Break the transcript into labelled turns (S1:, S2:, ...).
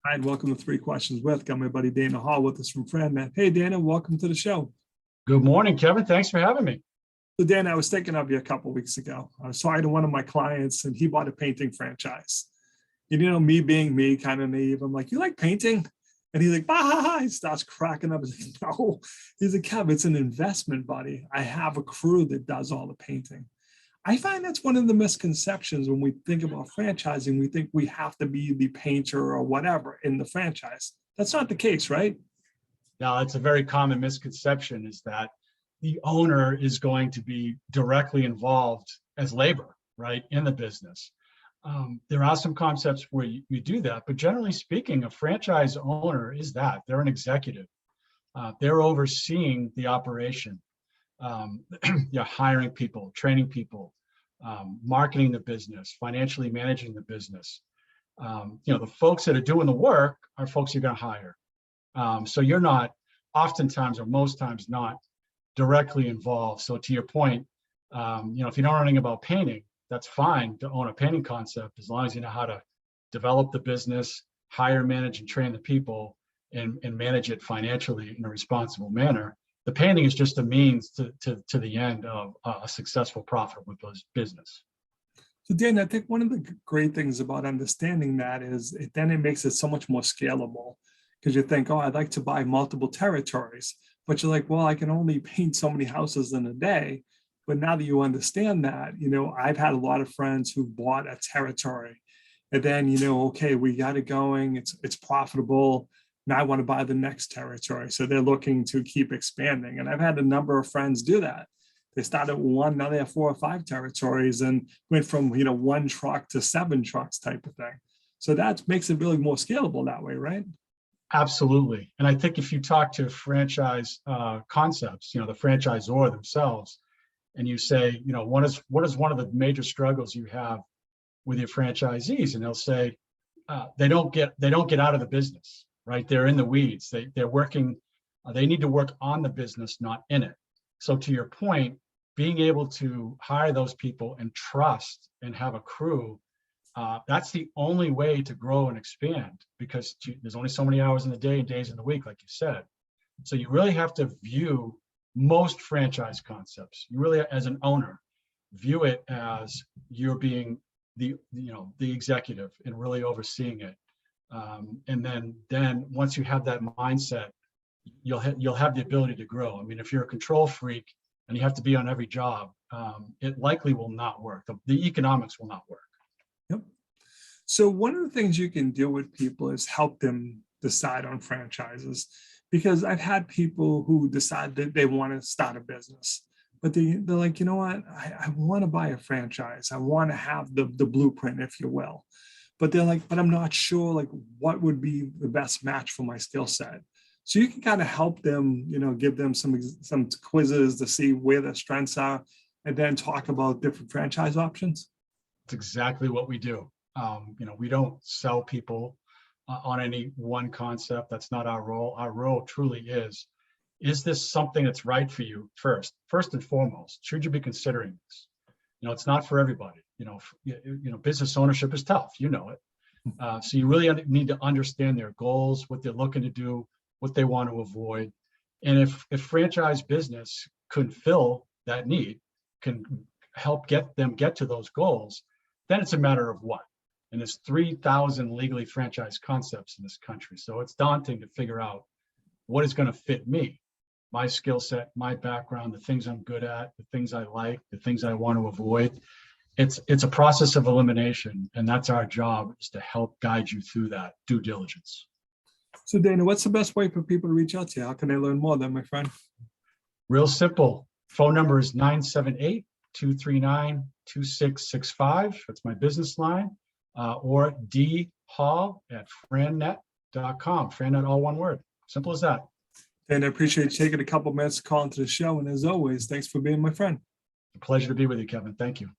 S1: Hi, and welcome to Three Questions With. Got my buddy Dana Hall with us from FranNET. Hey, Dana, welcome to the show.
S2: Good morning, Kevin. Thanks for having me.
S1: So, Dana, I was thinking of you a couple of weeks ago. I was talking to one of my clients, and he bought a painting franchise. And, you know, me being me, kind of naive, I'm like, "You like painting?" And he's like, "Bah, ha, ha." He starts cracking up. He's like, "No." He's like, "Kev, it's an investment, buddy. I have a crew that does all the painting." I find that's one of the misconceptions when we think about franchising. We think we have to be the painter or whatever in the franchise. That's not the case, right?
S2: Now, it's a very common misconception is that the owner is going to be directly involved as labor, right, in the business. There are some concepts where you do that, but generally speaking, a franchise owner is that. They're an executive. They're overseeing the operation. You're hiring people, training people, marketing the business, financially managing the business. The folks that are doing the work are folks you're going to hire. So you're not oftentimes or most times not directly involved. So to your point, if you don't know anything about painting, that's fine to own a painting concept as long as you know how to develop the business, hire, manage, and train the people, and manage it financially in a responsible manner. The painting is just a means to the end of a successful, profitable business.
S1: So Dan, I think one of the great things about understanding that is then it makes it so much more scalable, because you think, oh, I'd like to buy multiple territories, but you're like, well, I can only paint so many houses in a day. But now that you understand that, I've had a lot of friends who bought a territory and then, okay, we got it going. It's profitable. Now I want to buy the next territory. So they're looking to keep expanding. And I've had a number of friends do that. They started with one, now they have 4 or 5 territories and went from, 1 truck to 7 trucks type of thing. So that makes it really more scalable that way, right?
S2: Absolutely. And I think if you talk to franchise concepts, the franchisor themselves, and you say, what is one of the major struggles you have with your franchisees? And they'll say, they don't get out of the business, right? They're in the weeds. They're working, they need to work on the business, not in it. So to your point, being able to hire those people and trust and have a crew, that's the only way to grow and expand, because there's only so many hours in the day and days in the week, like you said. So you really have to view most franchise concepts, you really, as an owner, view it as you're being the executive and really overseeing it. And then once you have that mindset, you'll have the ability to grow. I mean, if you're a control freak and you have to be on every job, it likely will not work. The economics will not work.
S1: Yep. So one of the things you can do with people is help them decide on franchises, because I've had people who decide that they want to start a business, but they're like, you know what, I want to buy a franchise. I want to have the blueprint, if you will. But they're like, but I'm not sure like what would be the best match for my skill set. So you can kind of help them, give them some quizzes to see where their strengths are, and then talk about different franchise options.
S2: It's exactly what we do. We don't sell people on any one concept. That's not our role. Our role truly is this something that's right for you first and foremost? Should you be considering this? It's not for everybody. Business ownership is tough. It. So you really need to understand their goals, what they're looking to do, what they want to avoid. And if franchise business could fill that need, can help get to those goals, then it's a matter of what. And there's 3,000 legally franchised concepts in this country. So it's daunting to figure out what is going to fit me, my skill set, my background, the things I'm good at, the things I like, the things I want to avoid. It's a process of elimination, and that's our job, is to help guide you through that due diligence.
S1: So Dana, what's the best way for people to reach out to you? How can they learn more then, my friend?
S2: Real simple. Phone number is 978-239-2665. That's my business line. Or dhall@frannet.com. FranNET, all one word. Simple as that.
S1: And I appreciate you taking a couple minutes to call into the show. And as always, thanks for being my friend.
S2: A pleasure to be with you, Kevin. Thank you.